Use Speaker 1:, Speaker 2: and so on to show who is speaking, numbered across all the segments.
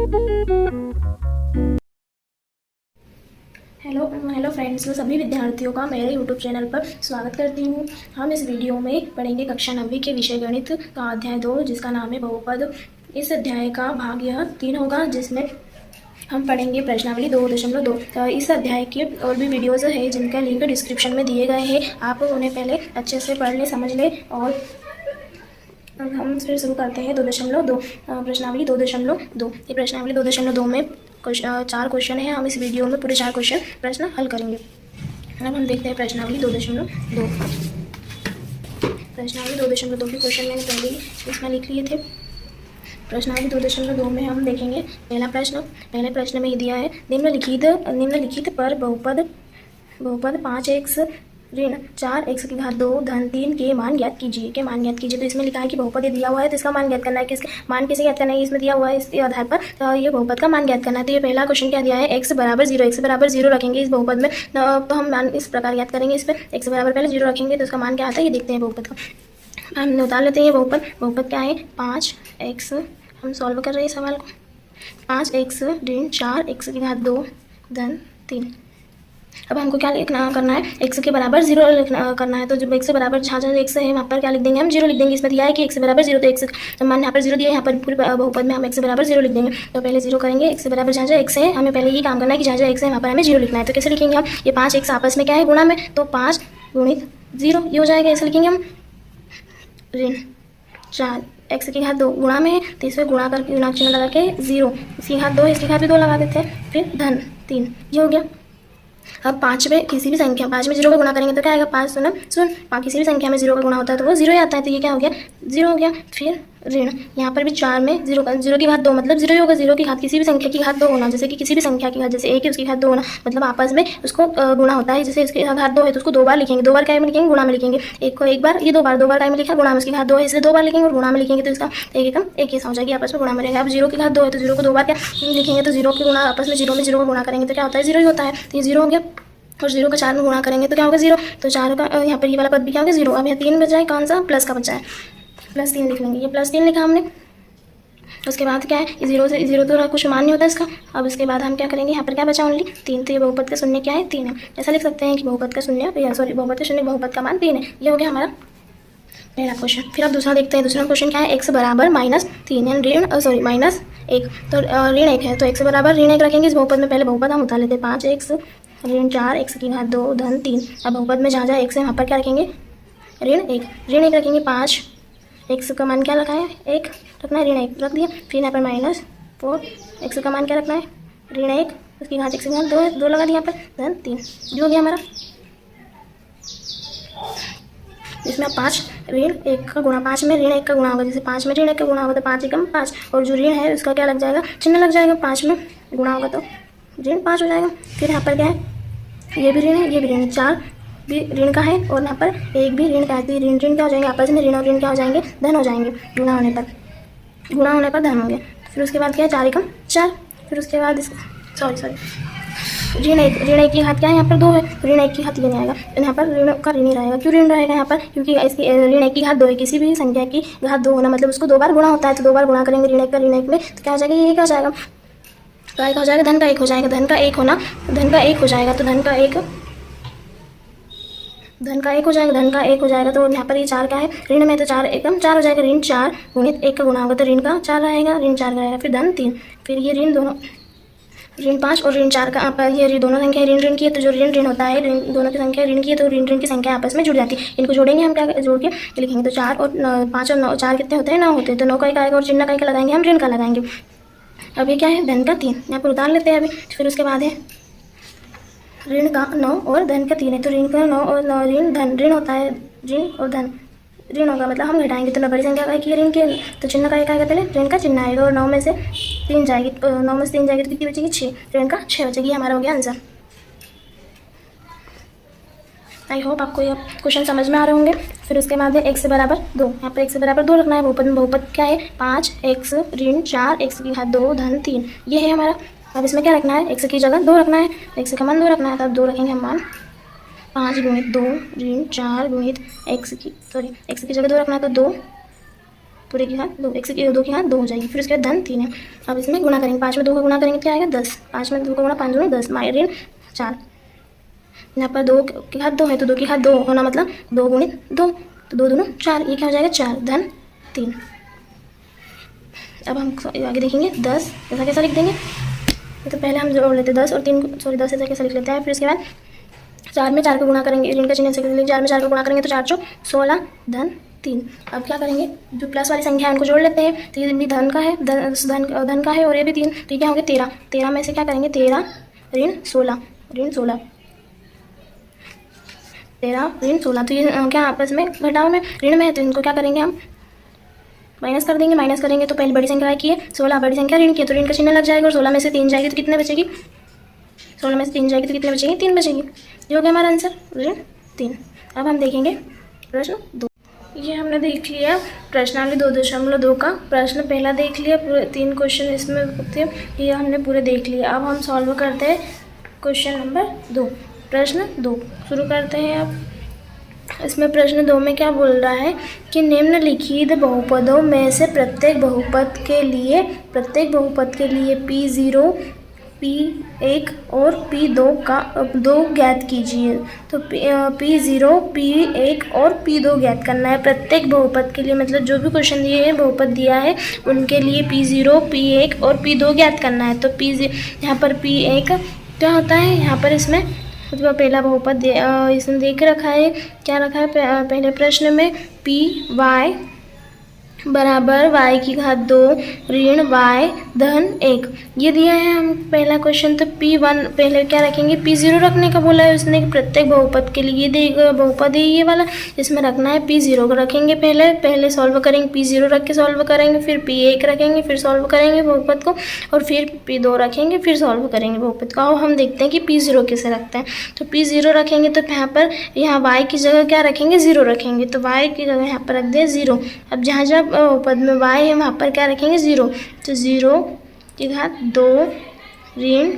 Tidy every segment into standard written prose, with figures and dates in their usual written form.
Speaker 1: Hello friends, मैं सभी विद्यार्थियों का मेरे यूट्यूब चैनल पर स्वागत करती हूँ। हम इस वीडियो में पढ़ेंगे कक्षा 9वीं के विषय गणित का अध्याय 2, जिसका नाम है बहुपद। इस अध्याय का भाग यह 3 होगा, जिसमें हम पढ़ेंगे प्रश्नावली 2.2। इस अध्याय के और भी वीडियोज़ है जिनका लिंक डिस्क्रिप्शन में दिए गए हैं। आप उन्हें पहले अच्छे से पढ़ लें, समझ लें। और हम फिर शुरू करते हैं 2.2 प्रश्नावली 2.2। ये प्रश्नावली 2.2 में 4 क्वेश्चन है। हम इस वीडियो में पूरे 4 क्वेश्चन प्रश्न हल करेंगे। अब हम देखते हैं प्रश्नावली 2.2। प्रश्नावली 2.2 के क्वेश्चन मैंने पहले ही इसमें लिख लिए थे। प्रश्नावली 2.2 में हम देखेंगे पहले प्रश्न में ये दिया है, निम्नलिखित पर बहुपद 5x ऋण 4x की घात 2 धन 3 के मान ज्ञात कीजिए। तो इसमें लिखा है कि बहुपद ये दिया हुआ है, तो इसका मान ज्ञात करना है। किसके मान कैसे ज्ञात करना है, इसमें दिया हुआ है, इसके आधार पर तो ये बहुपद का मान ज्ञात करना है। तो ये पहला क्वेश्चन क्या दिया है, x बराबर 0 रखेंगे इस बहुपद में। तो हम मान इस प्रकार ज्ञात करेंगे। इस पर x बराबर पहले 0 रखेंगे तो इसका मान क्या आता है, ये देखते हैं बहुपद का। हम उतार लेते हैं। बहुपद क्या है, 5x। हम सॉल्व कर रहे हैं सवाल को। 5x ऋण 4x की घात 2 धन 3। अब हमको क्या करना है, x के बराबर 0 करना है। तो जब x बराबर जहाँ x है वहाँ पर क्या लिख देंगे, हम 0 लिख देंगे। इसमें दिया है कि x बराबर 0, तो x मान यहाँ पर 0 दिया है, यहाँ पर पूरे बहुपद में हम x बराबर 0 लिख देंगे। तो पहले 0 करेंगे। x बराबर जहाँ x है, हमें पहले ये काम करना है कि जहाँ x है वहाँ पर हमें 0 लिखना है। तो कैसे लिखेंगे हम, ये 5x आपस में क्या है, गुणा में, तो 5 गुणित 0 ये हो जाएगा। ऐसे लिखेंगे हम। ऋण 4x की घात 2 गुणा में है, तो इसमें गुणा करके गुणा चिन्ह लगा के 0, इसकी घात 2, इसकी घात भी 2 लगा देते हैं। फिर धन 3 ये हो गया। अब 5 में किसी भी संख्या 5 में 0 का गुणा करेंगे तो क्या आएगा, 5 सुन किसी भी संख्या में 0 का गुणा होता है तो वो 0 ही आता है। तो ये क्या हो गया, 0 हो गया। फिर ऋण यहाँ पर भी 4 में 0 की घात 2 मतलब 0 ही होगा। 0 की घात किसी भी संख्या की घात 2 होना, जैसे कि किसी भी संख्या की घात, जैसे 1 है उसकी घात 2 होना, मतलब आपस में उसको गुणा होता है। जैसे इसकी घात 2 है तो उसको 2 बार लिखेंगे। 2 बार क्या में लिखेंगे, गुणा में लिखेंगे। एक को 1 बार, ये 2 बार क्या में लिखा, गुणा में। उसकी घात 2 है इसलिए 2 बार लिखेंगे और गुणा में लिखेंगे, तो इसका एक ही हो जाएगी, आपस में गुणा में रहेगा। अब 0 की घात 2 है तो 0 को 2 बार क्या लिखेंगे, तो 0 के गुणा आपस में 0 को गुणा करेंगे तो क्या होता है, 0 ही होता है। तो ये 0 हो गया। और 0 का 4 में गुणा करेंगे तो क्या होगा, 0। तो 4 का यहाँ पर ये वाला पद भी क्या होगा, 0। अब यहाँ 3 बचा है, कौन सा, प्लस का बचा है, +3 लिख लेंगे। ये +3 लिखा हमने। उसके बाद क्या है, 0 से 0 तो कुछ मान नहीं होता इसका। अब इसके बाद हम क्या करेंगे, यहाँ पर क्या बचा, ओनली 3। तो ये बहुपद का शून्य क्या है, 3 है। ऐसा लिख सकते हैं कि बहुपद का शून्य बहुपद का मान 3 है। ये हो गया हमारा पहला क्वेश्चन। फिर अब दूसरा देखते हैं। दूसरा क्वेश्चन क्या है, x बराबर -3 है, -1। तो ऋण 1 है, तो x बराबर ऋण 1 रखेंगे इस बहुपद में। पहले बहुपद हम उतार लेते हैं। 5x ऋण 4x की घात 2 धन 3। अब बहुपद में जहाँ x है वहाँ पर क्या रखेंगे, ऋण 1 रखेंगे। 5x का मान क्या रखा है, 1 रखना है, ऋण 1 रख दिया। फिर यहाँ पर -4 x का मान क्या रखना है, ऋण 1, उसकी घात x की घात 2 है, 2 लगा दिया यहाँ पर, धन 3 जो हो गया हमारा। इसमें 5 ऋण 1 का गुणा, 5 में ऋण 1 का गुणा होगा। जैसे 5 में ऋण 1 का गुणा होगा तो 5 एकम 5, और जो ऋण है उसका क्या लग जाएगा, चिन्ह लग जाएगा। 5 में गुणा होगा तो ऋण 5 हो जाएगा। फिर यहाँ पर क्या है, ये भी ऋण है, ये भी ऋण है, 4 भी ऋण का है और यहाँ पर 1 भी ऋण का है। तो ऋण क्या हो जाएंगे, आपस में ऋण और ऋण क्या हो जाएंगे, धन हो जाएंगे। गुणा होने पर धन होंगे। फिर उसके बाद क्या है, 4 एकम 4। फिर उसके बाद ऋण 1 की घात क्या है, यहाँ पर 2 है, ऋण 1 की घात ये नहीं आएगा, यहाँ पर ऋण का ऋण ही रहेगा। क्यों ऋण रहेगा यहाँ पर, क्योंकि इसकी ऋण 1 की घात 2 है। किसी भी संख्या की घात 2 होना मतलब उसको 2 बार गुणा होता है, तो 2 बार गुणा करेंगे ऋण 1 में, तो क्या हो जाएगा, ये क्या हो जाएगा, तो एक हो जाएगा, धन का 1 हो जाएगा। धन का 1 होना, धन का 1 हो जाएगा, तो धन का 1 हो जाएगा। तो यहाँ पर ये 4 का है, ऋण में, तो 4 एकम 4 हो जाएगा। ऋण 4 गुणित 1 का गुणा होगा तो ऋण का 4 रहेगा, ऋण 4 का रहेगा। फिर धन 3। फिर ये ऋण 5 और ऋण 4 का ये दोनों संख्या ऋण की है, तो जो ऋण होता है, दोनों की संख्या ऋण की है, तो ऋण की संख्या आपस में जुड़ जाती है। इनको जोड़ेंगे हम, क्या जोड़ के लिखेंगे, तो 4 और 5 और 9, 4 कितने होते हैं, 9 होते हैं। तो 9 का 1 आएगा और चिन्ह का 1 लगाएंगे हम, ऋण का लगाएंगे। अब ये क्या है, धन का 3, यहाँ पर उतार लेते हैं अभी। फिर उसके बाद है ऋण का 9 और धन का 3 है, तो ऋण का 9 और ऋण होता है, ऋण और धन ऋण होगा, मतलब हम घटाएंगे तो बड़ी संख्या का की ऋण के, तो चिन्ह का 1 आएगा, पहले ऋण का चिन्ह आएगा और 9 में से 3 जाएगी, 9 में से 3 जाएगी तो कितनी बचेगी, 6, ऋण का 6 बचेगी। हमारा हो गया आंसर। आई होप आपको ये क्वेश्चन समझ में आ रहे होंगे। फिर उसके बाद है x बराबर 2, यहाँ पर x बराबर 2 रखना है। बहुपद क्या है, 5x ऋण 4x की घात 2 धन 3, ये है हमारा। अब इसमें क्या रखना है, x की जगह 2 रखना है, x का मान 2 रखना है, तब 2 रखेंगे हम मान। 5 गुणित 2 ऋण 4 गुणित x की जगह 2 रखना है, तो 2 पूरे की घात 2, 1 से 2 की घात 2 हो जाएगी। फिर उसके बाद धन 3 है। अब इसमें गुणा करेंगे, 5 में 2 का गुणा करेंगे क्या आएगा 10, 5 में 2 का गुणा 5 दूनी 10, ऋण 4। यहाँ पर 2 की घात 2 है तो 2 की घात 2 होना मतलब 2 गुणित 2, तो 2 दूनी 4, ये क्या हो जाएगा 4 धन 3। अब हम आगे देखेंगे 10 ऐसा कैसा लिख देंगे, तो पहले हम जोड़ लेते 10 और 3 10 ऐसा कैसा लिख लेते हैं। फिर उसके बाद 4 में 4 को गुणा करेंगे, ऋण का चिन्ह ऐसे 4 में 4 को गुणा करेंगे तो 4 चौक 16 धन 3। अब क्या करेंगे, जो प्लस वाली संख्या है उनको जोड़ लेते हैं, तो ये भी धन का है, धन का है और ये भी 3, तो ये क्या हो गया 13। 13 में से क्या करेंगे 13 ऋण 16, ऋण 16, 13 ऋण 16, तो ये क्या आपस में घटाव में ऋण में है, तो इनको क्या करेंगे हम माइनस कर देंगे। माइनस करेंगे तो पहले बड़ी संख्या की है 16, बड़ी संख्या ऋण की है तो ऋण का चिन्ह लग जाएगा, और 16 में से 3 जाएगी तो कितने बचेगी, 16 में से 3 जाएगी तो कितने बचेगी 3 बचेगी। ये हो गया हमारा आंसर ऋण 3। अब हम देखेंगे प्रश्न 2। ये हमने देख लिया प्रश्नावली 2.2 का प्रश्न पहला देख लिया, पूरे 3 क्वेश्चन इसमें थे, ये हमने पूरे देख लिया। अब हम सॉल्व करते हैं क्वेश्चन नंबर 2, प्रश्न 2 शुरू करते हैं। अब इसमें प्रश्न 2 में क्या बोल रहा है कि निम्नलिखित बहुपदों में से प्रत्येक बहुपद के लिए P0, P1 और P2 का 2 ज्ञात कीजिए। तो P0, P1 और P2 ज्ञात करना है प्रत्येक बहुपद के लिए, मतलब जो भी क्वेश्चन दिए हैं बहुपद दिया है उनके लिए P0, P1 और P2 ज्ञात करना है। तो यहाँ पर P1 क्या होता है, यहाँ पर इसमें जो पहला बहुपद इसमें देख रखा है, क्या रखा है पहले प्रश्न में Py बराबर y की घात 2 ऋण y धन 1, ये दिया है हम पहला क्वेश्चन। तो P1 पहले क्या रखेंगे, P0 रखने का बोला है उसने, प्रत्येक बहुपद के लिए ये बहुपद है ये वाला, इसमें रखना है P0 को रखेंगे, पहले सॉल्व करेंगे, P0 रख के सॉल्व करेंगे, फिर P1 रखेंगे, फिर सॉल्व करेंगे बहुपद को, और फिर P2 रखेंगे, फिर सॉल्व करेंगे बहुपद को। अब हम देखते हैं कि P0 कैसे रखते हैं। तो P0 रखेंगे तो यहाँ y की जगह क्या रखेंगे 0 रखेंगे, तो y की जगह यहाँ पर रख दिया 0। अब जहाँ जहाँ पद में y है वहाँ पर क्या रखेंगे 0, तो 0 की घात 2 ऋण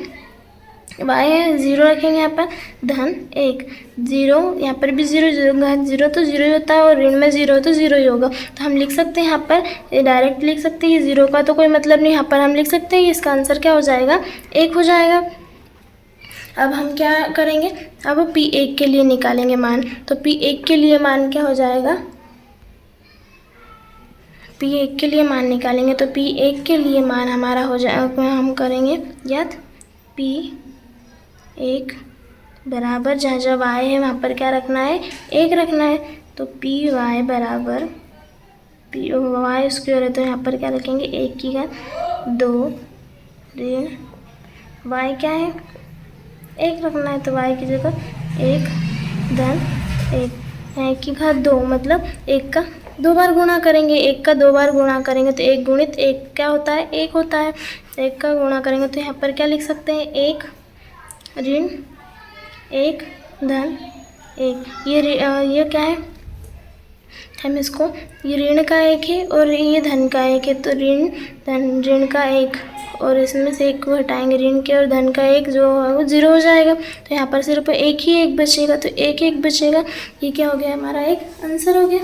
Speaker 1: y है 0 रखेंगे यहाँ पर धन 1, 0 यहाँ पर भी 0 घात 0 तो 0 ही होता है, और ऋण में 0 तो 0 ही होगा। तो हम लिख सकते हैं यहाँ पर डायरेक्ट लिख सकते हैं, 0 का तो कोई मतलब नहीं, यहाँ पर हम लिख सकते हैं इसका आंसर क्या हो जाएगा 1 हो जाएगा। अब हम क्या करेंगे, अब P1 के लिए निकालेंगे मान, तो P1 के लिए मान क्या हो जाएगा, P1 के लिए मान निकालेंगे, तो P1 के लिए मान हमारा हो जाएगा, हम करेंगे याद P1 बराबर जहाँ जहाँ y है वहाँ पर क्या रखना है 1 रखना है, तो Py बराबर y स्क्वायर है तो यहाँ पर क्या रखेंगे 1 की घात 2 ऋण y क्या है 1 रखना है, तो y की जगह 1 धन 1, 1 की घात 2 मतलब 1 का 2 बार गुणा करेंगे, 1 का 2 बार गुणा करेंगे तो 1 गुणित 1 क्या होता है 1 होता है। 1 का गुणा करेंगे तो यहाँ पर क्या लिख सकते हैं 1 ऋण 1 धन 1, ये क्या है, हम इसको ये ऋण का 1 है और ये धन का 1 है, तो ऋण का 1 और इसमें से 1 को हटाएंगे, ऋण के और धन का 1 जो है वो 0 हो जाएगा, तो यहाँ पर सिर्फ 1 ही 1 बचेगा, तो 1 बचेगा, ये क्या हो गया हमारा एक आंसर हो गया,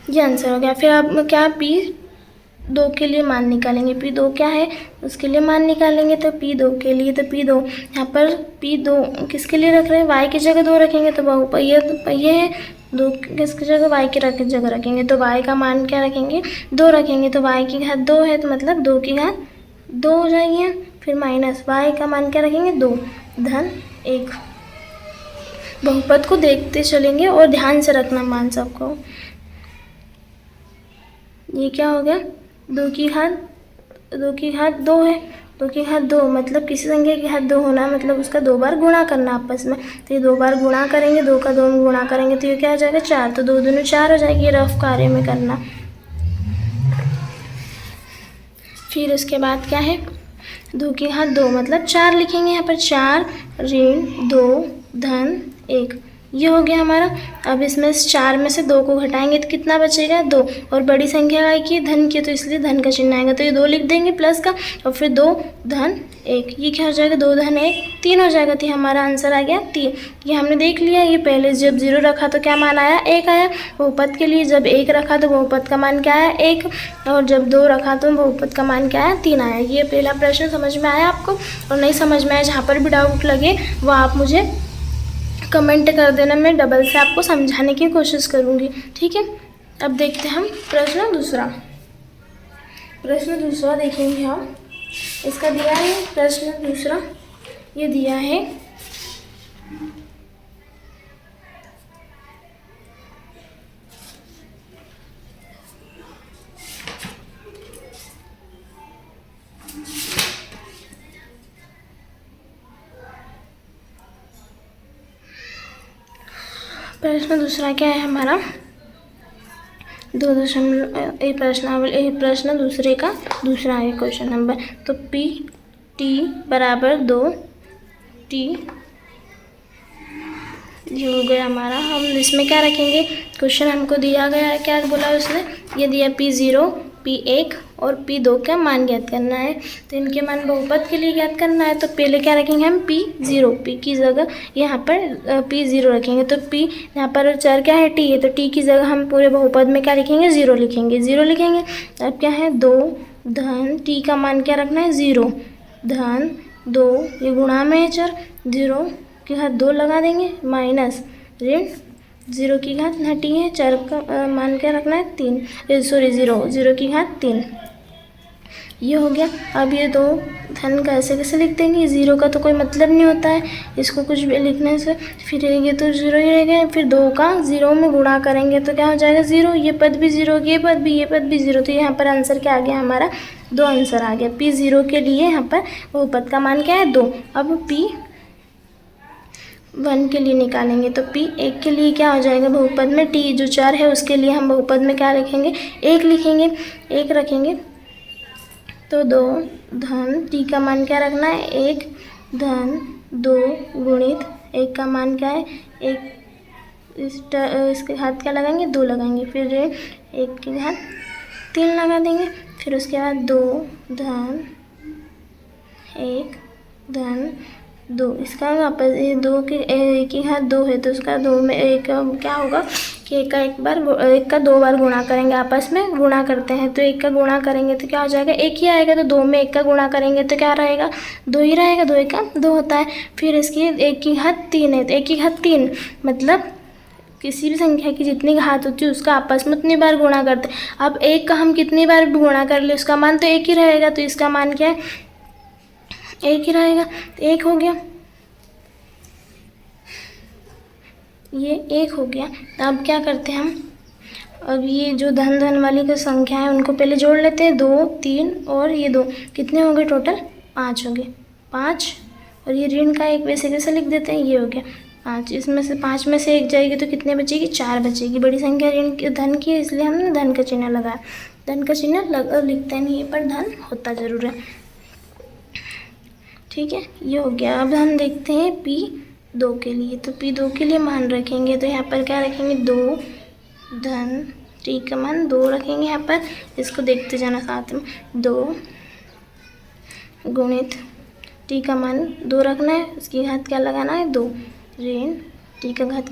Speaker 1: ये आंसर हो गया। फिर आप क्या P2 के लिए मान निकालेंगे, P2 क्या है उसके लिए मान निकालेंगे, तो P2 के लिए, तो P2 यहाँ पर P2 किसके लिए रख रहे हैं y की जगह 2 रखेंगे, तो बहुपहिया है 2 किसकी जगह y की जगह रखेंगे, तो y का मान क्या रखेंगे 2 रखेंगे, तो y की घात 2 है तो मतलब 2 की घात 2 हो जाएगी, फिर माइनस y का मान क्या रखेंगे 2 धन 1। बहुपद को देखते चलेंगे और ध्यान से रखना मान सबको। ये क्या हो गया 2 की घात 2 है, 2 की घात 2 मतलब किसी संख्या की घात 2 होना मतलब उसका 2 बार गुणा करना आपस में, तो ये 2 बार गुणा करेंगे, 2 का 2 में गुणा करेंगे तो ये क्या हो जाएगा 4, तो 2 दूनी 4 हो जाएगी, ये रफ कार्य में करना। फिर उसके बाद क्या है 2 की घात 2 मतलब 4 लिखेंगे यहाँ पर 4 ऋण 2 धन 1, ये हो गया हमारा। अब इसमें 4 में से 2 को घटाएंगे तो कितना बचेगा, 2। और बड़ी संख्या आई की धन की, तो इसलिए धन का चिन्ह आएगा, तो ये 2 लिख देंगे प्लस का, और फिर 2 धन 1, ये क्या हो जाएगा, 2 धन 1 3 हो जाएगा। तो हमारा आंसर आ गया 3। ये हमने देख लिया। ये पहले जब 0 रखा तो क्या मान आया, 1 आया। बहुपद के लिए जब 1 रखा तो बहुपद का मान क्या आया, 1, और जब 2 रखा तो बहुपद का मान क्या आया, 3 आया। ये पहला प्रश्न समझ में आया आपको? और नहीं समझ में आया, जहाँ पर भी डाउट लगे वो आप मुझे कमेंट कर देना, मैं डबल से आपको समझाने की कोशिश करूँगी, ठीक है। अब देखते हैं हम प्रश्न दूसरा। प्रश्न दूसरा देखेंगे हम। इसका दिया है प्रश्न दूसरा, ये दिया है प्रश्न दूसरा क्या है हमारा, 2 प्रश्न दूसरे का दूसरा है क्वेश्चन नंबर। तो पी टी बराबर 2t, ये हो गया हमारा। हम इसमें क्या रखेंगे, क्वेश्चन हमको दिया गया है, क्या बोला उसने, ये दिया P0 P1 और P2 का मान ज्ञात करना है। तो इनके मान बहुपद के लिए ज्ञात करना है, तो पहले क्या रखेंगे हम, P0, P की जगह यहाँ पर P0 रखेंगे। तो P यहाँ पर चर क्या है, T है, तो T की जगह हम पूरे बहुपद में क्या लिखेंगे, 0 लिखेंगे, 0 लिखेंगे। अब क्या है, 2 धन T का मान क्या रखना है, 0 धन 2, ये गुणा में है चर, 0 के घात 2 लगा देंगे, माइनस ऋण 0 की घात घटी है, चर का मान क्या रखना है, 3, 0 की घात 3, ये हो गया। अब ये 2 धन का ऐसे कैसे लिख देंगे, 0 का तो कोई मतलब नहीं होता है इसको कुछ भी लिखने से, फिर ये तो 0 ही रहेगा। फिर 2 का 0 में गुणा करेंगे तो क्या हो जाएगा, 0, ये पद भी 0, ये पद भी 0, तो यहाँ पर आंसर क्या आ गया हमारा, 2 आंसर आ गया। P0 के लिए यहाँ पर बहुपद का मान क्या है, 2। अब P1 के लिए निकालेंगे, तो P1 के लिए क्या हो जाएगा, बहुपद में T जो चर है उसके लिए हम बहुपद में क्या लिखेंगे, 1 लिखेंगे, 1 रखेंगे। तो 2 धन T का मान क्या रखना है, 1 धन 2 गुणित 1 का मान क्या है, 1, इसके घात क्या लगाएंगे, 2 लगाएंगे, फिर 1 की घात 3 लगा देंगे। फिर उसके बाद 2 धन 1 धन 2, इसका वापस ये 2 की 1 की घात 2 है, तो उसका 2 में 1 क्या होगा कि 1 का 2 बार गुणा करेंगे, आपस में गुणा करते हैं, तो 1 का गुणा करेंगे तो क्या हो जाएगा, 1 ही आएगा। तो 2 में 1 का गुणा करेंगे तो क्या रहेगा, 2 ही रहेगा, 2 1 का 2 होता है। फिर इसकी 1 की घात 3 है, तो 1 की घात 3 मतलब किसी भी संख्या की जितनी घात होती है उसका आपस में उतनी बार गुणा करते हैं। अब 1 का हम कितनी बार गुणा कर ले, उसका मान तो 1 ही रहेगा, तो इसका मान क्या है, 1 ही रहेगा, तो 1 हो गया, ये 1 हो गया। अब क्या करते हैं हम, अब ये जो धन वाली की संख्या है उनको पहले जोड़ लेते हैं, 2 3 और ये 2, कितने हो गए टोटल, 5 हो गए, 5, और ये ऋण का 1 वैसे कैसे लिख देते हैं, ये हो गया 5। इसमें से 5 में से 1 जाएगी तो कितने बचेगी, 4 बचेगी। बड़ी संख्या ऋण धन की है इसलिए हमने धन का चिन्ह लगाया, धन का चिन्ह लिखते नहीं पर धन होता ज़रूर है, ठीक है, ये हो गया। अब हम देखते हैं P2 के लिए, तो P2 के लिए मान रखेंगे, तो यहाँ पर क्या रखेंगे, 2 धन T का मान 2 रखेंगे यहाँ पर, इसको देखते जाना साथ में, 2 गुणित T का मान 2 रखना है, उसकी घात क्या लगाना है, 2 ऋण T का घात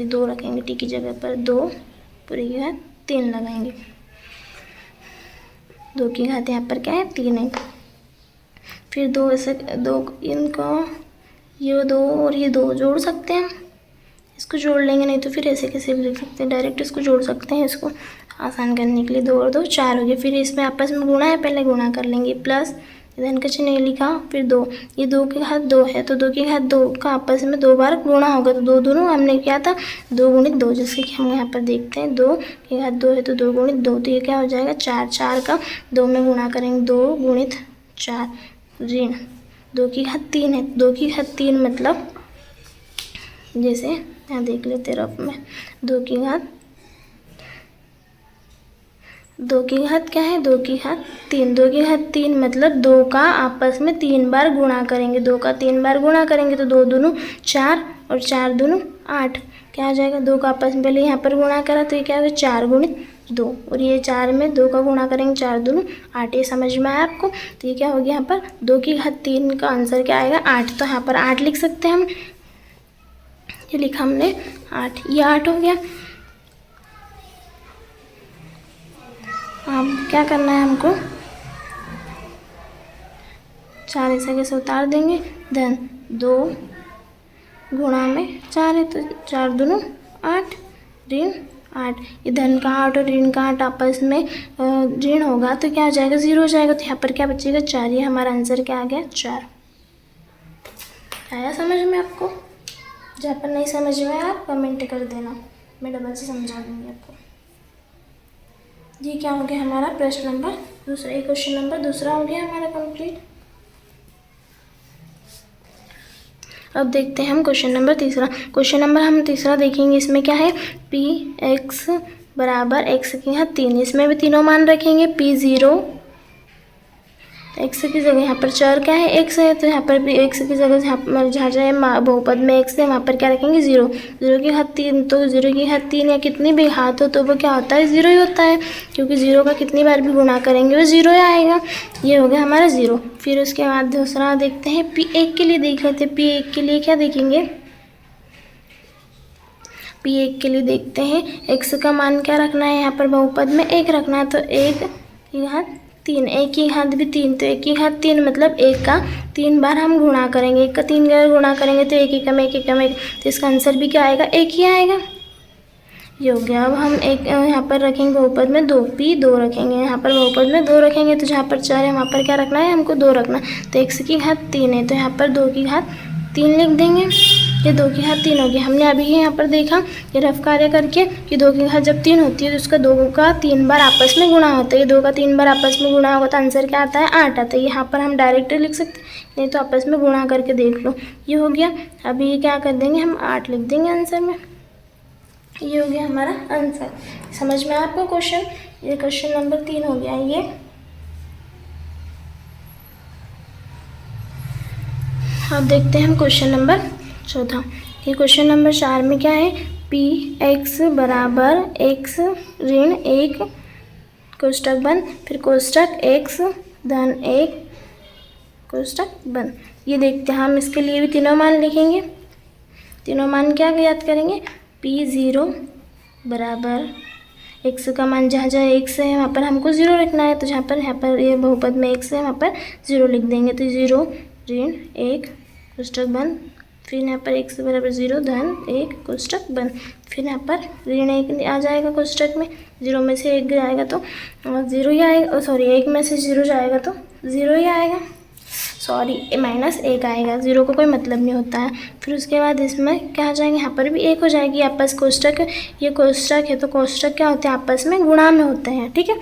Speaker 1: 2 रखेंगे, T की जगह पर 2 पूरी की घात 3 लगाएंगे, 2 की घात यहाँ पर क्या है, 3 है। फिर 2 ऐसे 2 इनको ये 2 और ये 2 जोड़ सकते हैं, इसको जोड़ लेंगे, नहीं तो फिर ऐसे कैसे भी लिख सकते हैं, डायरेक्ट इसको जोड़ सकते हैं, इसको आसान करने के लिए। 2 और 2 4 हो गए। फिर इसमें आपस में गुणा है, पहले गुणा कर लेंगे, प्लस धन का चिन्ह लिखा, फिर 2, ये 2 की घात 2 है, तो 2 की घात 2 का आपस में 2 बार गुणा होगा, तो 2 दोनों हमने क्या था, 2 गुणित 2, जैसे कि हम यहाँ पर देखते हैं 2 की घात 2 है तो 2 गुणित 2, तो ये क्या हो जाएगा 4, 4 का 2 में गुणा करेंगे, 2 गुणित 4 ऋण 2 की घात 3 है, 2 की घात 3 मतलब जैसे यहाँ देख लेते रफ में, 2 की घात क्या है, 2 की घात 3, 2 की घात 3 मतलब 2 का आपस में 3 बार गुणा करेंगे, 2 का 3 बार गुणा करेंगे तो 2 दूनी 4, और 4 दूनी 8, क्या हो जाएगा 2 का आपस में पहले यहाँ पर गुणा करा तो ये क्या होगा 4 गुणित 2, और ये 4 में 2 का गुणा करेंगे 4 दूनी 8। ये समझ में आया आपको? तो ये क्या हो गया यहाँ पर 2 की घात 3 का आंसर क्या आएगा 8, तो यहाँ पर 8 लिख सकते हैं हम। ये लिखा हमने 8, ये 8 हो गया। अब क्या करना है हमको, 4 ऐसे कैसे उतार देंगे, धन 2 गुणा में 4 है तो 4 दूनी 8 ऋण 8, ये धन का 8 और ऋण का 8 आपस में ऋण होगा तो क्या हो जाएगा 0 हो जाएगा, तो यहाँ पर क्या बचेगा 4। ये हमारा आंसर क्या आ गया 4। आया समझ में आपको? जहाँ पर नहीं समझ में आया आप कमेंट कर देना, मैं डबल से समझा दूँगी आपको। ये क्या हो गया हमारा प्रश्न नंबर दूसरा, ये क्वेश्चन नंबर दूसरा हो गया हमारा कंप्लीट। अब देखते हैं हम क्वेश्चन नंबर तीसरा। क्वेश्चन नंबर हम तीसरा देखेंगे, इसमें क्या है पी एक्स बराबर एक्स की घात 3, इसमें भी तीनों मान रखेंगे। पी 0 एक्स की जगह यहाँ पर चर क्या है एक्स है, तो यहाँ पर भी एक्स की जगह जहाँ जहाँ बहुपद में एक्स है वहाँ पर क्या रखेंगे 0, 0 की घात 3, तो 0 की घात 3 या कितनी भी घात हो तो वो क्या होता है 0 ही होता है, क्योंकि 0 का कितनी बार भी गुणा करेंगे वो 0 ही आएगा। ये हो गया हमारा 0। फिर उसके बाद दूसरा देखते हैं P1 के लिए देख लेते हैं। P1 के लिए क्या देखेंगे, P1 के लिए देखते हैं x का मान क्या रखना है, यहाँ पर बहुपद में 1 रखना है, तो 1 की घात 3, 1 की घात भी 3, तो 1 की घात 3 मतलब 1 का 3 बार हम गुणा करेंगे, 1 का 3 बार गुणा करेंगे तो 1 एकम 1 एकम 1, तो इसका आंसर भी क्या आएगा 1 ही आएगा। ये हो गया। अब हम एक यहाँ पर रखेंगे बहुपद में 2, P2 रखेंगे, यहाँ पर बहुपद में 2 रखेंगे, तो जहाँ पर 4 है वहाँ पर क्या रखना है हमको 2 रखना, तो x की घात 3 है तो यहाँ पर 2 की घात 3 लिख देंगे। ये 2 की घात 3 हो गया। हमने अभी यहाँ पर देखा ये रफ कार्य करके कि 2 की घात जब 3 होती है तो उसका 2 का 3 बार आपस में गुणा होता है। ये 2 का 3 बार आपस में गुणा होगा तो आंसर क्या आता है 8 आता है। यहाँ पर हम डायरेक्ट लिख सकते हैं, नहीं तो आपस में गुणा करके देख लो। ये हो गया। अभी ये क्या कर देंगे हम 8 लिख देंगे आंसर में। ये हो गया हमारा आंसर। समझ में आपको क्वेश्चन? ये क्वेश्चन नंबर 3 हो गया ये। अब देखते हैं हम क्वेश्चन नंबर चौथा। ये क्वेश्चन नंबर 4 में क्या है, पी एक्स बराबर एक्स ऋण 1 कोष्टक बंद, फिर कोष्टक एक्स धन 1 कोष्टक बंद। ये देखते हैं हम इसके लिए भी तीनों मान लिखेंगे। तीनों मान क्या याद करेंगे, P0 बराबर x का मान जहाँ जहाँ x है वहाँ पर हमको 0 रखना है, तो यहाँ पर ये बहुपद में x है वहाँ पर 0 लिख देंगे, तो 0 ऋण 1 कोष्टक बंद, फिर यहाँ पर x बराबर 0 धन 1 कोष्टक बंद, फिर यहाँ पर ऋण 1 आ जाएगा कोष्टक में, 0 में से 1 जाएगा तो 0 ही आएगा, सॉरी 1 में से 0 जाएगा तो 0 ही आएगा, सॉरी -1 आएगा, 0 को कोई मतलब नहीं होता है। फिर उसके बाद इसमें क्या आ जाएगा, यहाँ पर भी 1 हो जाएगी। आपस कोष्टक, ये कोष्टक है तो कोष्टक क्या होते हैं आपस में गुणा में होते हैं, ठीक है।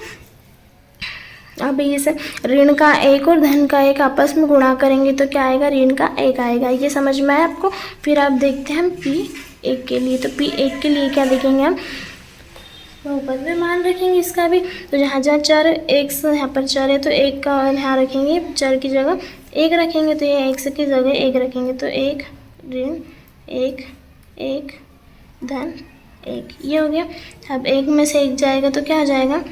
Speaker 1: अब इसे ऋण का 1 और धन का 1 आपस में गुणा करेंगे तो क्या आएगा, ऋण का 1 आएगा। ये समझ में आया आपको? फिर आप देखते हैं हम P1 के लिए, तो P1 के लिए क्या देखेंगे हम, बहुपद में मान रखेंगे इसका भी, तो जहाँ जहाँ चर x यहाँ पर चर है तो 1 का यहाँ रखेंगे, चर की जगह 1 रखेंगे, तो ये x की जगह 1 रखेंगे, तो 1 ऋण 1 1 धन 1। ये हो गया। अब 1 में से 1 जाएगा तो क्या हो जाएगा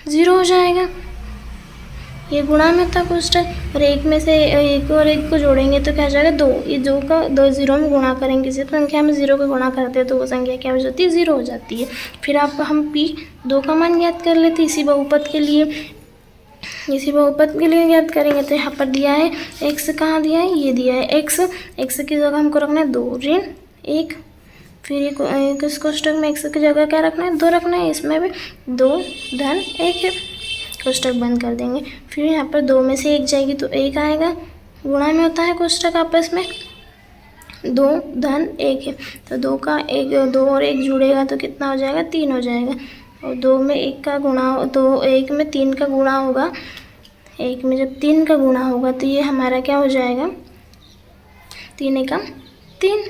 Speaker 1: 0 हो जाएगा। ये गुणा में था कोष्टक, और 1 में से 1 और 1 को जोड़ेंगे तो क्या हो जाएगा 2। ये 2 का 2 0 में गुणा करेंगे, किसी संख्या में 0 को गुणा करते हैं तो वो संख्या क्या हो जाती है 0 हो जाती है। फिर आप हम P2 का मान ज्ञात कर लेते हैं इसी बहुपद के लिए। इसी बहुपद के लिए ज्ञात करेंगे तो यहाँ पर दिया है x, कहाँ दिया है, ये दिया है x की जगह हमको रखना है 2 ऋण 1, फिर इस कोष्टक में x की जगह क्या रखना है 2 रखना है, इसमें भी 2 धन 1 है, कोष्टक बंद कर देंगे। फिर यहाँ पर 2 में से 1 जाएगी तो 1 आएगा, गुणा में होता है कोष्टक आपस में, 2 धन 1 है, तो 2 का 1 2 और 1 जुड़ेगा तो कितना हो जाएगा 3 हो जाएगा, और 2 में 1 का गुणा तो 1 में 3 का गुणा होगा, 1 में जब 3 का गुणा होगा तो ये हमारा क्या हो जाएगा 3 एकम 3।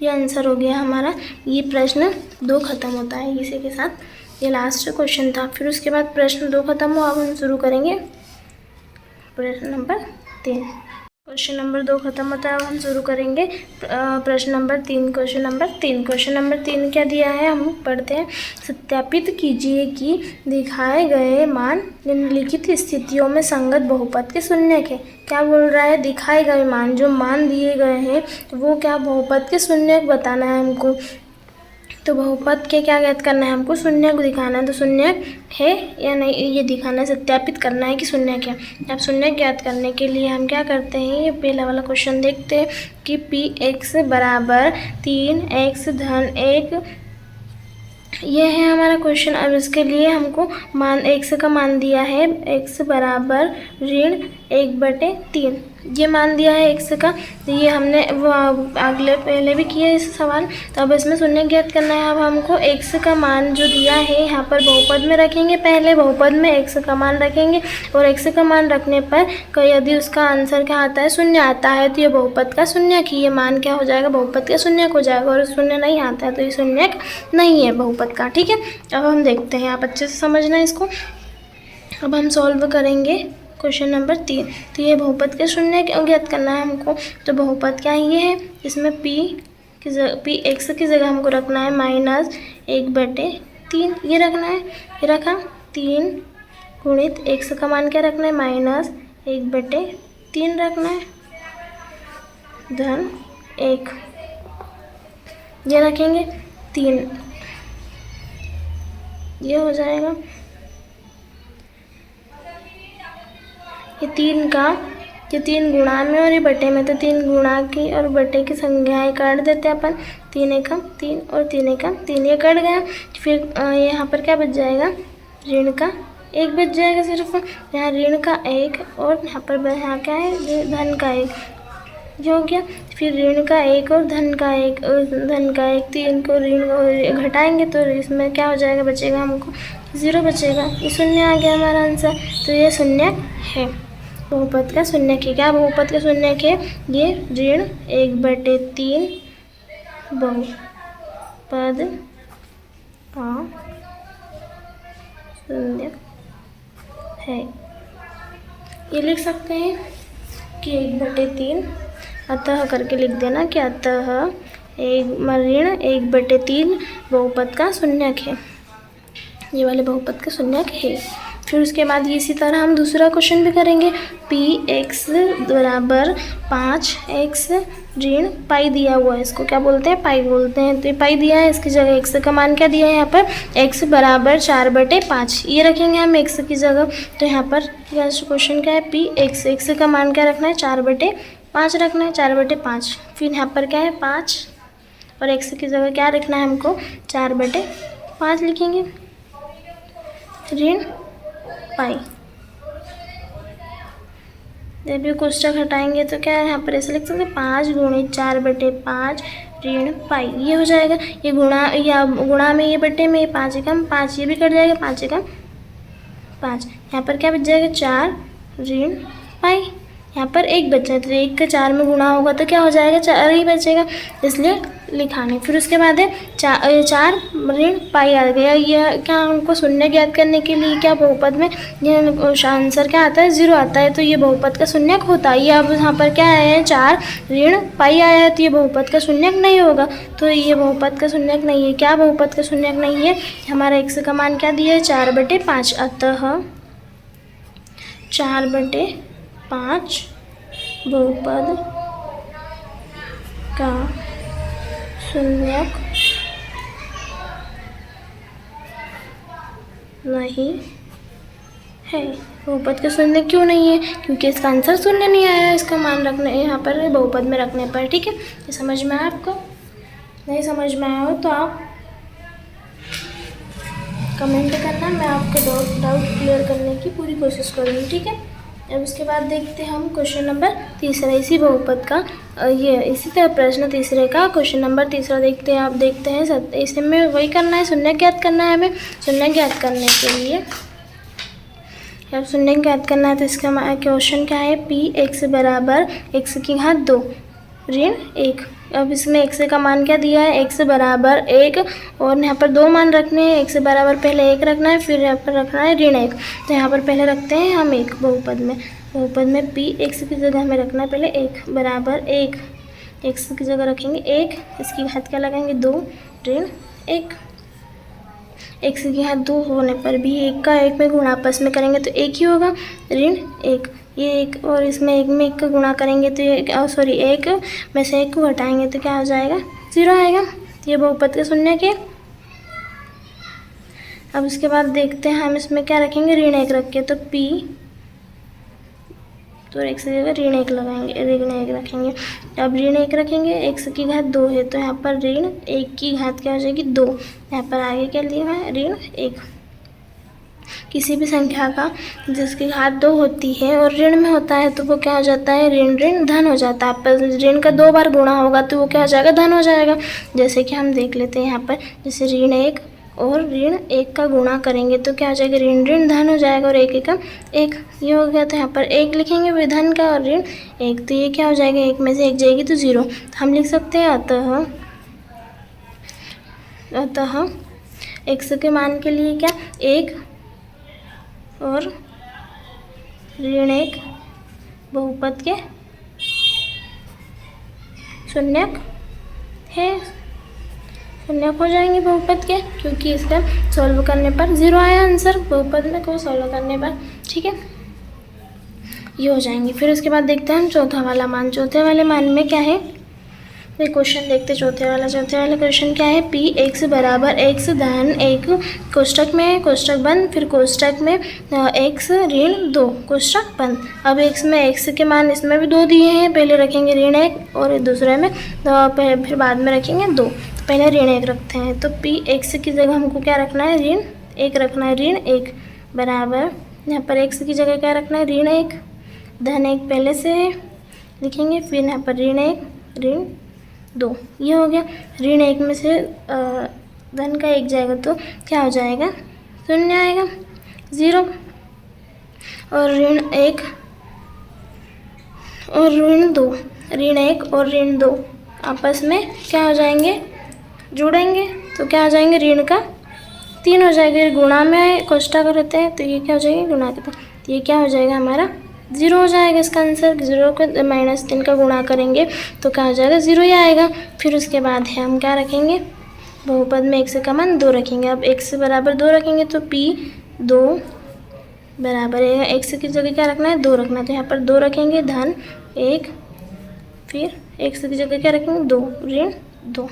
Speaker 1: ये आंसर हो गया हमारा। ये प्रश्न 2 खत्म होता है इसी के साथ, ये लास्ट क्वेश्चन था। फिर उसके बाद प्रश्न 2 खत्म हो, अब हम शुरू करेंगे प्रश्न नंबर 3। क्वेश्चन नंबर 2 खत्म होता है। अब हम शुरू करेंगे प्रश्न नंबर 3। क्वेश्चन नंबर 3 क्या दिया है, हम पढ़ते हैं। सत्यापित कीजिए कि दिखाए गए मान निम्नलिखित स्थितियों में संगत बहुपद के शून्यक है। क्या बोल रहा है, दिखाए गए मान, जो मान दिए गए हैं वो क्या बहुपद के शून्यक बताना है हमको। तो बहुपद के क्या ज्ञात करना है हमको, शून्यक दिखाना है। तो शून्यक है या नहीं ये दिखाना है, सत्यापित करना है कि शून्यक है। अब शून्यक ज्ञात करने के लिए हम क्या करते हैं, ये पहला वाला क्वेश्चन देखते हैं कि px बराबर 3x धन 1, ये है हमारा क्वेश्चन। अब इसके लिए हमको मान x का मान दिया है, x बराबर ऋण 1/3, ये मान दिया है x का। तो ये हमने वो पहले भी किया इस सवाल। तो अब इसमें शून्य ज्ञात करना है। अब हमको x का मान जो दिया है यहाँ पर बहुपद में रखेंगे, पहले बहुपद में x का मान रखेंगे और x का मान रखने पर यदि उसका आंसर क्या आता है, शून्य आता है, तो ये बहुपद का शून्यक ही, ये मान क्या हो जाएगा, बहुपद का शून्यक हो जाएगा। और शून्य नहीं आता है तो ये शून्यक नहीं है बहुपद का। ठीक है, अब हम देखते हैं, आप अच्छे से समझना इसको। अब हम सॉल्व करेंगे क्वेश्चन नंबर 3। तो ये बहुपद के शून्य ज्ञात करना है हमको। तो बहुपद क्या ये है, इसमें x की जगह हमको रखना है -1/3, ये रखना है। ये रखा 3 गुणित x का मान क्या रखना है, -1/3 रखना है, धन 1, ये रखेंगे 3, ये हो जाएगा। ये 3 गुणा में और ये बटे में, तो 3 गुणा की और बटे की संख्याएं काट देते हैं अपन। 3 एकम 3 और 3 एकम 3, ये कट गया। फिर यहाँ पर क्या बच जाएगा, ऋण का 1 बच जाएगा सिर्फ। यहाँ ऋण का 1 और यहाँ पर यहाँ क्या है, धन का 1, ये हो गया। फिर ऋण का 1 और धन का 1 3 को ऋण घटाएंगे तो इसमें क्या हो जाएगा, बचेगा हमको 0 बचेगा। ये शून्य आ गया हमारा आंसर। तो ये शून्य है, बहुपद का शून्यक है। क्या बहुपद का शून्यक है, ये ऋण 1/3 बहुपद का शून्यक है। ये लिख सकते हैं कि 1/3 अतः करके लिख देना कि अतः ऋण 1/3 बहुपद का शून्यक है, ये वाले बहुपद का शून्यक है। फिर उसके बाद इसी तरह हम दूसरा क्वेश्चन भी करेंगे। px बराबर 5x ऋण पाई दिया हुआ है, इसको क्या बोलते हैं, पाई बोलते हैं। तो ये पाई दिया है, इसकी जगह x का मान क्या दिया है, यहाँ पर x बराबर 4/5, ये रखेंगे हम x की जगह। तो यहाँ पर क्वेश्चन क्या है, x का मान क्या रखना है, 4/5 रखना है, 4/5। फिर यहाँ पर क्या है 5 और x की जगह क्या रखना है हमको, 4/5 लिखेंगे, ऋण पाई। जब भी कोष्ठक हटाएंगे तो क्या है, यहाँ पर ऐसे लिख सकते हैं 5 गुणित 4/5 ऋण पाई, ये हो जाएगा। ये गुणा में, ये बटे में, 5 एकम 5, ये भी कट जाएगा, 5 एकम 5। यहाँ पर क्या बच जाएगा, 4 ऋण पाई। यहाँ पर 1 बचा है, तो 1 का 4 में गुणा होगा तो क्या हो जाएगा, 4 ही बचेगा, इसलिए लिखा नहीं। फिर उसके बाद है 4 ऋण पाई आ गया। यह क्या हमको शून्य ज्ञात करने के लिए क्या बहुपद में यह आंसर क्या आता है, 0 आता है, तो ये बहुपद का शून्यक होता है। ये अब यहाँ पर क्या आया है, 4 ऋण पाई आया है, तो ये बहुपद का शून्यक नहीं होगा। तो ये बहुपद का शून्यक नहीं है। क्या बहुपद का शून्यक नहीं है, हमारा x का मान क्या दिया है, 4/5, अतः 4/5 बहुपद का शून्यक नहीं है। बहुपद का शून्य क्यों नहीं है, क्योंकि इसका आंसर शून्य नहीं आया, इसका मान रखने यहाँ पर बहुपद में रखने पर। ठीक है, ये समझ में आया आपको, नहीं समझ में आया हो तो आप कमेंट करना, मैं आपके डाउट क्लियर करने की पूरी कोशिश करूँगी। ठीक है, अब उसके बाद देखते हैं हम क्वेश्चन नंबर 3, इसी बहुपद का ये इसी तरह प्रश्न तीसरे का क्वेश्चन नंबर 3 देखते हैं। आप देखते हैं इसमें वही करना है, शून्य ज्ञात करना है हमें। शून्य ज्ञात करने के लिए अब शून्य ज्ञात करना है तो इसका क्वेश्चन क्या है, px बराबर x की घात 2 ऋण 1, अब इसमें x का मान क्या दिया है, x बराबर 1 और यहाँ पर 2 मान रखने हैं। x बराबर पहले 1 रखना है, फिर यहाँ पर रखना है ऋण 1। तो यहाँ पर पहले रखते हैं हम 1 बहुपद में p x की जगह हमें रखना है पहले 1 बराबर 1। x की जगह रखेंगे 1, इसकी घात क्या लगाएंगे 2 ऋण 1। x की घात 2 होने पर भी 1 का 1 में गुणा आपस में करेंगे तो 1 ही होगा, ऋण 1। ये 1 और इसमें 1 में 1 का गुणा करेंगे तो ये 1 में से 1 को घटाएंगे तो क्या हो जाएगा 0 आएगा। ये बहुपद के शून्य के। अब उसके बाद देखते हैं हम इसमें क्या रखेंगे, ऋण 1 रख के, तो p तो x की जगह ऋण 1 लगाएंगे, ऋण 1 रखेंगे। अब ऋण 1 रखेंगे, x की घात 2 है तो यहाँ पर ऋण 1 की घात क्या हो जाएगी 2। यहाँ पर आगे क्या लिया है ऋण 1। किसी भी संख्या का जिसकी घात 2 होती है और ऋण में होता है तो वो क्या हो जाता है, ऋण ऋण धन हो जाता है। पर ऋण का 2 बार गुणा होगा तो वो क्या हो जाएगा, धन हो जाएगा। जैसे कि हम देख लेते हैं यहाँ पर, जैसे ऋण 1 और ऋण 1 का गुणा करेंगे तो क्या हो जाएगा, ऋण ऋण धन हो जाएगा और 1 का 1 ये हो गया। तो यहाँ पर 1 लिखेंगे फिर धन का और ऋण 1, तो ये क्या हो जाएगा, 1 में से 1 जाएगी तो 0। तो हम लिख सकते हैं अतः x के मान के लिए क्या 1 और ऋण 1 बहुपद के शून्यक है, शून्यक हो जाएंगे बहुपद के, क्योंकि इसका सॉल्व करने पर 0 आया आंसर बहुपद में को सॉल्व करने पर। ठीक है, ये हो जाएंगे। फिर उसके बाद देखते हैं हम चौथा वाला मान। चौथे वाले मान में क्या है, ये क्वेश्चन देखते हैं। चौथे वाला क्वेश्चन क्या है, p x बराबर x धन 1 कोष्टक में कोष्टक बंद, फिर कोष्टक में x ऋण 2 कोष्टक बंद। अब x में x के मान इसमें भी 2 दिए हैं, पहले रखेंगे ऋण 1 और दूसरे में फिर बाद में रखेंगे 2। तो पहले ऋण 1 रखते हैं, तो p x की जगह हमको क्या रखना है, ऋण 1 रखना है, ऋण 1 बराबर यहाँ पर x की जगह क्या रखना है, ऋण 1 धन 1 पहले से है लिखेंगे, फिर यहाँ पर ऋण 1 ऋण 2 ये हो गया। ऋण 1 में से धन का 1 जाएगा तो क्या हो जाएगा, 0 आएगा 0। और ऋण 1 और ऋण 2, ऋण 1 और ऋण 2 आपस में क्या हो जाएंगे, जुड़ेंगे तो क्या हो जाएंगे, ऋण का 3 हो जाएगा। गुणा में कोष्टक रहते हैं तो ये क्या हो जाएगा, गुणा के, तो ये क्या हो जाएगा हमारा 0 हो जाएगा इसका आंसर। 0 को -3 का गुणा करेंगे तो क्या हो जाएगा, 0 ही आएगा। फिर उसके बाद है हम क्या रखेंगे, बहुपद में x का मान 2 रखेंगे। अब x बराबर 2 रखेंगे तो p 2 बराबर है, x की जगह क्या रखना है 2 रखना है, तो यहाँ पर 2 रखेंगे धन 1, फिर x की जगह क्या रखेंगे 2 ऋण 2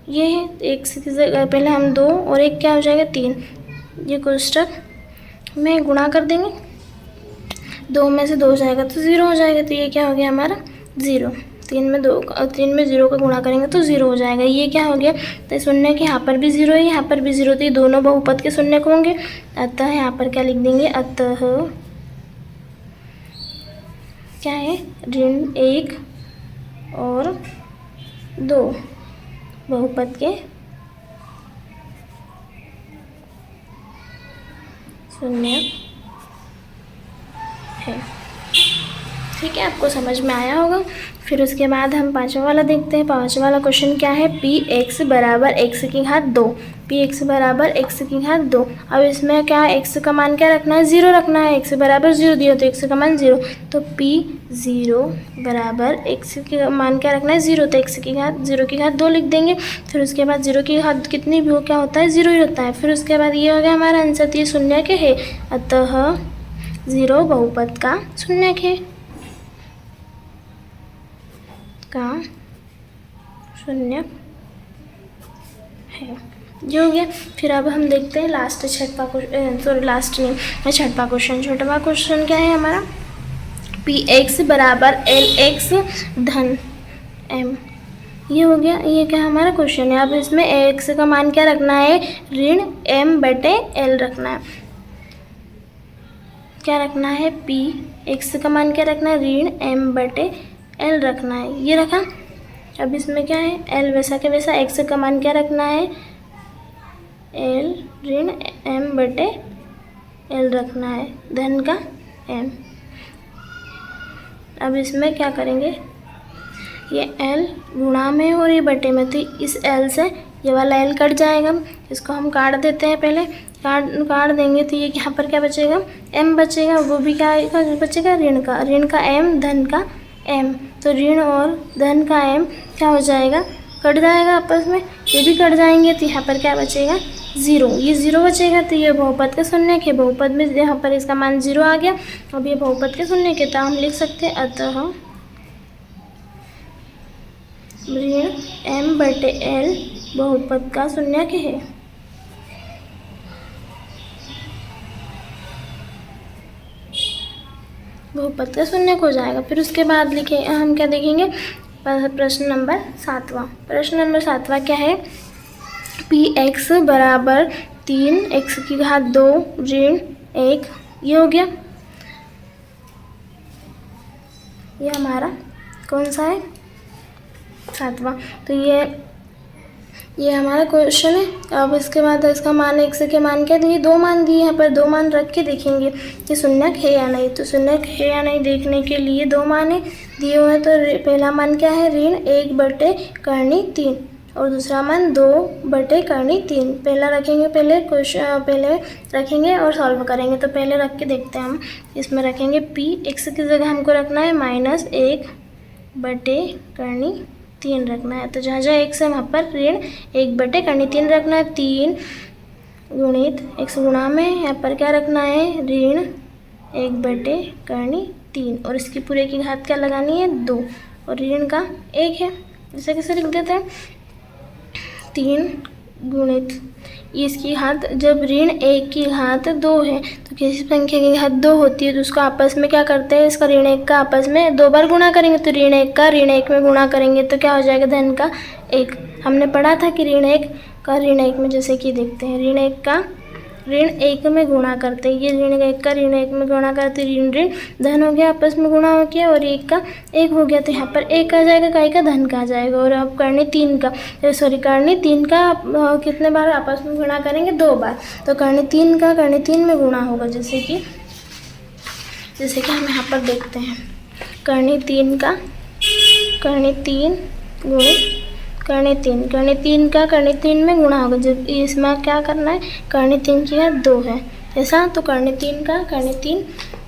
Speaker 1: ये है। x की जगह पहले हम 2 और 1 क्या हो जाएगा 3, ये कोष्टक में गुणा कर देंगे, 2 में से 2 जाएगा तो 0 हो जाएगा। तो ये क्या हो गया हमारा 0, 3 में 0 का गुणा करेंगे तो 0 हो जाएगा। ये क्या हो गया, तो शून्य के यहाँ पर भी 0 है, यहाँ पर भी 0, तो ये दोनों बहुपद के शून्य होंगे। अतः यहाँ पर क्या लिख देंगे, अतः क्या है, ऋण 1 और 2 बहुपद के शून्य है। ठीक है, आपको समझ में आया होगा। फिर उसके बाद हम पांचवा वाला देखते हैं। पांचवा वाला क्वेश्चन क्या है, पी एक्स बराबर एक्स की घात 2, पी एक्स बराबर एक्स की घात 2। अब इसमें क्या एक्स का मान क्या रखना है, 0 रखना है। एक्स बराबर 0 दिया तो एक्स का मान 0, तो पी 0 बराबर एक्स के मान क्या रखना है 0, तो एक्स की घात 0 की घात 2 लिख देंगे। फिर उसके बाद 0 की घात कितनी भी हो क्या होता है 0 ही होता है। फिर उसके बाद ये हो गया हमारा आंसर, तो ये शून्य के है, अतः 0 बहुपद का शून्य है का शून्य है, जो हो गया। फिर अब हम देखते हैं लास्ट छठवां क्वेश्चन। छठवां क्वेश्चन क्या है हमारा, पी एक्स बराबर एल एक्स धन एम, ये हो गया। ये क्या हमारा क्वेश्चन है। अब इसमें एक्स का मान क्या रखना है, ऋण एम बटे एल रखना है। क्या रखना है, पी एक्स का मान क्या रखना है, ऋण एम बटे एल रखना है, ये रखा। अब इसमें क्या है, एल वैसा के वैसा, एक्स का मान क्या रखना है, एल ऋण एम बटे एल रखना है, धन का एम। अब इसमें क्या करेंगे, ये L गुणा में है और ये बटे में, तो इस L से ये वाला L कट जाएगा। इसको हम काट देते हैं, पहले काट देंगे तो ये यहाँ पर क्या बचेगा, M बचेगा। वो भी क्या बचेगा, ऋण का M, धन का M। तो ऋण और धन का M क्या हो जाएगा, कट जाएगा आपस में, ये भी कट जाएंगे। तो यहाँ पर क्या बचेगा, 0। ये 0 बचेगा। तो ये बहुपद का शून्यक है। बहुपद में यहाँ पर इसका मान 0 आ गया। अब ये बहुपद के शून्यक है, तो हम लिख सकते हैं अतः ऋण M बटे L बहुपद का शून्यक है। बहुपद का शून्यक हो जाएगा। फिर उसके बाद लिखे हम क्या देखेंगे, प्रश्न नंबर 7वां। प्रश्न नंबर 7वां क्या है, px बराबर 3x की घात 2 ऋण 1, ये हो गया। ये हमारा कौन सा है, 7वां। तो ये हमारा क्वेश्चन है। अब इसके बाद इसका मान x के मान क्या दिए, 2 मान दिए। यहाँ पर 2 मान रख के देखेंगे कि शून्यक है या नहीं। तो शून्यक है या नहीं देखने के लिए 2 मान दिए हुए हैं। तो पहला मान क्या है, ऋण 1 बटे करनी 3 और दूसरा मान 2 बटे करनी 3। पहला रखेंगे, पहले रखेंगे और सॉल्व करेंगे। तो पहले रख के देखते हैं हम। इसमें रखेंगे p, x की जगह हमको रखना है -1 बटे करनी 3 रखना है। तो जहाँ जहाँ x है वहाँ पर ऋण 1 बटे करनी 3 रखना है। 3 गुणित x गुणा में यहाँ पर क्या रखना है, ऋण 1 बटे करनी 3 और इसकी पूरे की घात क्या लगानी है, 2 और ऋण का 1 है। इसे कैसे लिख देते हैं, 3 गुणित इसकी घात, जब ऋण 1 की घात 2 है तो किसी संख्या की घात 2 होती है तो उसको आपस में क्या करते हैं, इसका ऋण 1 का आपस में 2 बार गुणा करेंगे। तो ऋण 1 का ऋण 1 में गुणा करेंगे तो क्या हो जाएगा, धन का 1। हमने पढ़ा था कि ऋण 1 का ऋण 1 में, जैसे कि देखते हैं, ऋण 1 का ऋण 1 में गुणा करते हैं। ये ऋण 1 का ऋण 1 में गुणा करते, ऋण धन हो गया, आपस में गुणा हो गया और 1 का 1 हो गया। तो यहाँ पर 1 आ जाएगा, काय का, धन का आ जाएगा। और अब करनी 3 का, करनी 3 का कितने बार आपस में गुणा करेंगे, 2 बार। तो करनी 3 का करनी 3 में गुणा होगा, जैसे कि हम यहाँ पर देखते हैं। करनी 3 का करनी 3 गुणित करनी 3, करनी 3 का करनी 3 में गुणा होगा। जब इसमें क्या करना है, करनी 3 की घात 2 है ऐसा, तो करनी 3 का करनी 3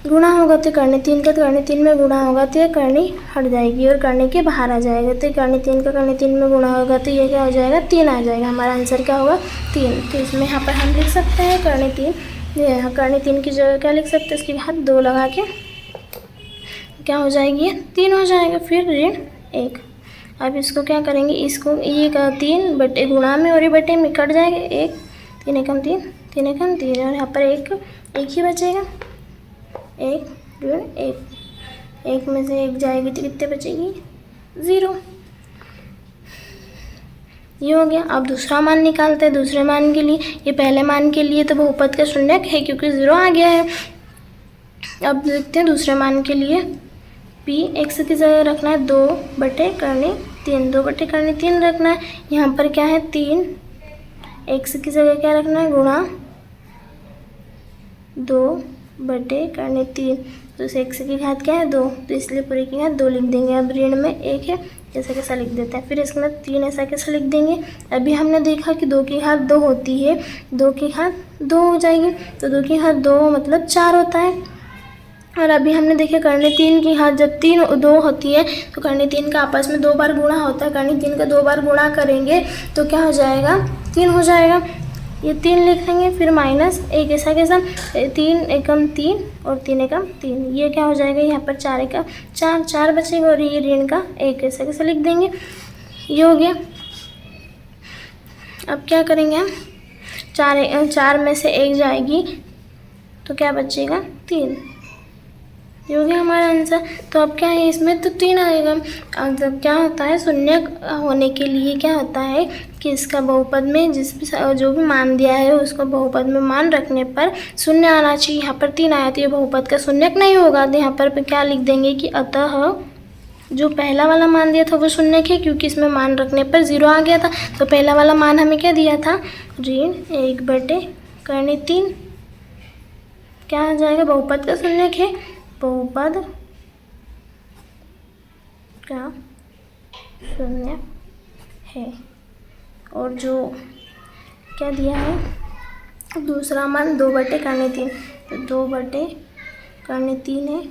Speaker 1: गुणा होगा। तो करनी 3 का करनी 3 में गुणा होगा तो ये करनी हट जाएगी और करने के बाहर आ जाएगा। तो करनी 3 का करनी 3 में गुणा होगा तो ये क्या हो जाएगा, 3 आ जाएगा। हमारा आंसर क्या होगा, 3। तो इसमें यहाँ पर हम लिख सकते हैं करनी 3, करनी 3 की जगह क्या लिख सकते हैं, इसकी घात 2 लगा के क्या हो जाएगी, 3 हो जाएगा। फिर ऋण 1। अब इसको क्या करेंगे, इसको ये का 3 बटे गुणा में और ये बटे में कट जाएगा। 1 3 एकम 3 3 एकम 3 और यहाँ पर 1 ही बचेगा। 1 ऋण 1 में से 1 जाएगी तो कितने बचेगी, 0। ये हो गया। अब दूसरा मान निकालते हैं। दूसरे मान के लिए, ये पहले मान के लिए तो बहुपद का शून्यक है क्योंकि 0 आ गया है। अब देखते हैं दूसरे मान के लिए, p x की जगह रखना है 2 बटे करनी 3, 2 बटे करनी 3 रखना है। यहाँ पर क्या है, 3 x की जगह क्या रखना है, गुणा 2 बटे करनी 3। तो इस x की घात क्या है, 2, तो इसलिए पूरी की घात 2 लिख देंगे। अब ऋण में 1 है, ऐसा कैसा लिख देते हैं। फिर इसमें 3 ऐसा कैसा लिख देंगे। अभी हमने देखा कि 2 की घात 2 होती है, 2 की घात 2 हो जाएगी। तो 2 की घात 2 मतलब 4 होता है। और अभी हमने देखा करनी 3 की घात जब 2 होती है तो करनी 3 का आपस में 2 बार गुणा होता है। करनी 3 का 2 बार गुणा करेंगे तो क्या हो जाएगा, 3 हो जाएगा। ये 3 लिख लेंगे। फिर -1 ऐसा कैसा, 3 एकम 3 और 3 एकम 3, ये क्या हो जाएगा, यहाँ पर 4 एकम 4 बचेगा और ये ऋण का 1 ऐसा कैसे लिख देंगे। ये हो गया। अब क्या करेंगे हम, 4 में से 1 जाएगी तो क्या बचेगा, 3। ये हो गया हमारा आंसर। तो अब क्या है, इसमें तो 3 आएगा। अब क्या होता है, शून्य होने के लिए क्या होता है कि इसका बहुपद में जो भी मान दिया है उसको बहुपद में मान रखने पर शून्य आना चाहिए। यहाँ पर 3 आया तो ये बहुपद का शून्यक नहीं होगा। तो यहाँ पर क्या लिख देंगे कि अतः जो पहला वाला मान दिया था वो शून्यक है क्योंकि इसमें मान रखने पर 0 आ गया था। तो पहला वाला मान हमें क्या दिया था, ऋण 1 बटे करनी 3, क्या आ जाएगा, बहुपद का शून्यक है। बहुपद का शून्य है। और जो क्या दिया है, दूसरा मान 2/3, तो 2/3 है,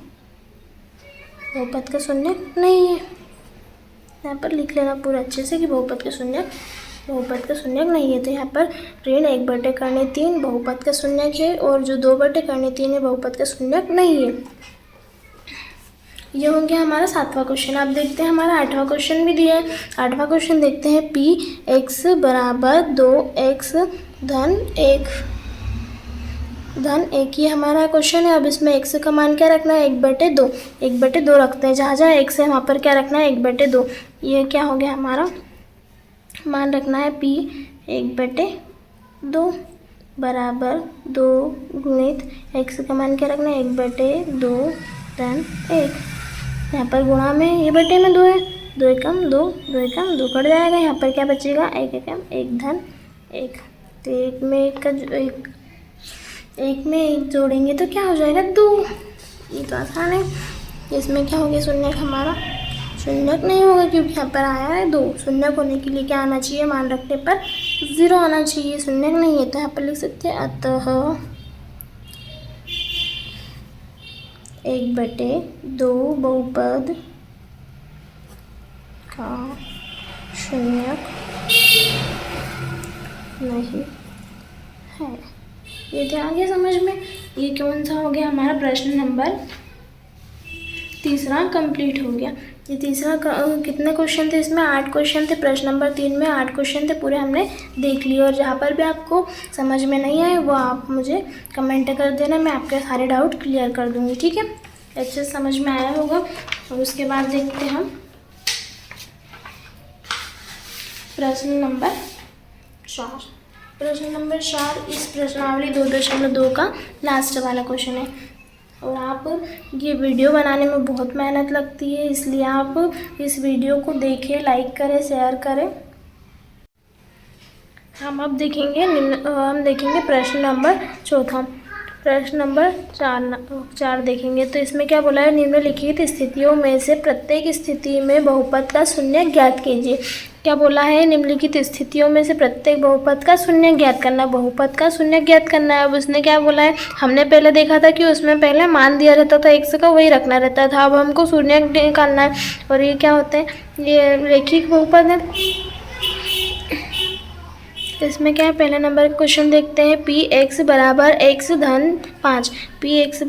Speaker 1: बहुपद का शून्य नहीं है। यहाँ पर लिख लेना पूरा अच्छे से कि बहुपद का शून्य नहीं है। तो यहाँ पर ऋण 1/3 बहुपद का शून्यक है और जो 2/3 है बहुपद का शून्यक नहीं है। ये हो गया हमारा 7वां क्वेश्चन। आप देखते हैं हमारा 8वां क्वेश्चन भी दिया है। 8वां क्वेश्चन देखते हैं। Px = 2x धन 1 ये हमारा क्वेश्चन है। अब इसमें x का मान क्या रखना है, 1/2 1/2 रखते हैं। जहाँ जहाँ x है वहाँ पर क्या रखना है, 1/2। ये क्या हो गया हमारा, मान रखना है P 1/2 बराबर 2 गुणित x का मान क्या रखना है, 1/2 धन 1। यहाँ पर गुणा में ये बटे में 2 है, 2 एकम 2 कट जाएगा। यहाँ पर क्या बचेगा, 1 एकम 1 धन 1। तो 1 में 1 जोड़ेंगे तो क्या हो जाएगा, 2। ये तो आसान है। इसमें क्या हो गया, शून्यक हमारा शून्यक नहीं होगा क्योंकि यहाँ पर आया है 2। शून्यक होने के लिए क्या आना चाहिए, मान रखने पर 0 आना चाहिए। शून्यक नहीं है तो यहाँ पर लिख सकते हैं अतः 1/2 बहुपद का शून्यक नहीं है। ये ध्यान गया समझ में। ये कौन सा हो गया हमारा, प्रश्न नंबर 3 कंप्लीट हो गया। ये तीसरा कितने क्वेश्चन थे इसमें, 8 क्वेश्चन थे। प्रश्न नंबर 3 में 8 क्वेश्चन थे, पूरे हमने देख लिए। और जहाँ पर भी आपको समझ में नहीं आए वो आप मुझे कमेंट कर देना, मैं आपके सारे डाउट क्लियर कर दूँगी, ठीक है। अच्छे से समझ में आया होगा। और उसके बाद देखते हैं हम प्रश्न नंबर 4। प्रश्न नंबर 4 इस प्रश्नावली 2.2 का लास्ट वाला क्वेश्चन है। और आप ये वीडियो बनाने में बहुत मेहनत लगती है, इसलिए आप इस वीडियो को देखें, लाइक करें, शेयर करें। हम अब देखेंगे प्रश्न नंबर 4। प्रश्न नंबर 4 देखेंगे। तो इसमें क्या बोला है, निम्नलिखित स्थितियों में से प्रत्येक स्थिति में बहुपद का शून्य ज्ञात कीजिए। क्या बोला है, निम्नलिखित स्थितियों में से प्रत्येक बहुपद का शून्य ज्ञात करना। बहुपद का शून्य ज्ञात करना है। अब उसने क्या बोला है, हमने पहले देखा था कि उसमें पहले मान दिया रहता था x का, वही रखना रहता था। अब हमको शून्य निकालना है। और ये क्या होते हैं, ये रेखिक बहुपद है। इसमें क्या है, पहले नंबर क्वेश्चन देखते हैं। Px = x धन 5। Px =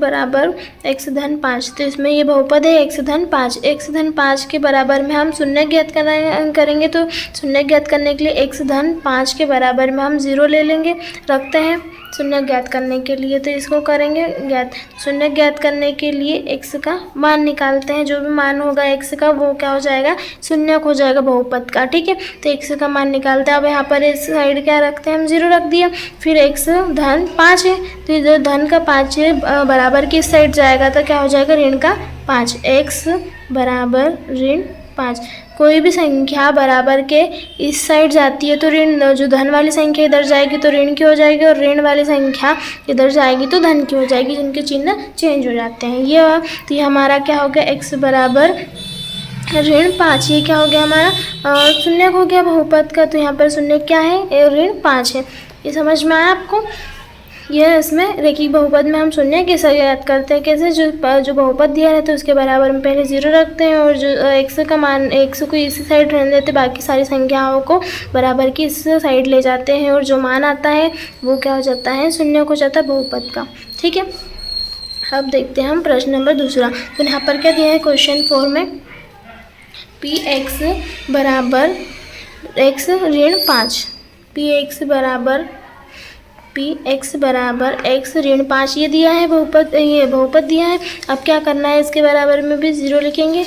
Speaker 1: x धन 5। तो इसमें ये बहुपद है x धन 5। x धन 5 के बराबर में हम शून्य ज्ञात करेंगे। तो शून्य ज्ञात करने के लिए x धन 5 के बराबर में हम 0 ले लेंगे, रखते हैं शून्य ज्ञात करने के लिए। तो इसको करेंगे ज्ञात। शून्य ज्ञात करने के लिए x का मान निकालते हैं। जो भी मान होगा x का वो क्या हो जाएगा, शून्य हो जाएगा बहुपद का, ठीक है। तो x का मान निकालते हैं। अब यहाँ पर इस साइड क्या रखते हैं, हम 0 रख दिया। फिर x धन 5 है, तो इधर धन का 5 है, बराबर की साइड जाएगा तो क्या हो जाएगा, ऋण का 5। x बराबर ऋण 5। कोई भी संख्या बराबर के इस साइड जाती है तो ऋण, जो धन वाली संख्या इधर जाएगी तो ऋण की हो जाएगी, और ऋण वाली संख्या इधर जाएगी तो धन की हो जाएगी, जिनके चिन्ह चेंज हो जाते हैं। तो ये हमारा क्या हो गया, x बराबर ऋण 5। ये क्या हो गया हमारा, शून्य हो गया बहुपद का। तो यहाँ पर शून्य क्या है, ऋण 5 है। ये समझ में आया आपको। यह इसमें रेखिक बहुपद में हम शून्य कैसे याद करते हैं, कैसे जो बहुपद दिया रहता है उसके बराबर में पहले 0 रखते हैं, और जो x का मान, x को इसी साइड रहने देते, बाकी सारी संख्याओं को बराबर की इस साइड ले जाते हैं, और जो मान आता है वो क्या हो जाता है, शून्य हो जाता है बहुपद का, ठीक है। अब देखते हैं हम प्रश्न नंबर 2। तो यहाँ पर क्या दिया है क्वेश्चन 4 में, Px बराबर x ऋण 5। Px बराबर x ऋण 5 ये दिया है बहुपद, ये बहुपद दिया है। अब क्या करना है, इसके बराबर में भी 0 लिखेंगे,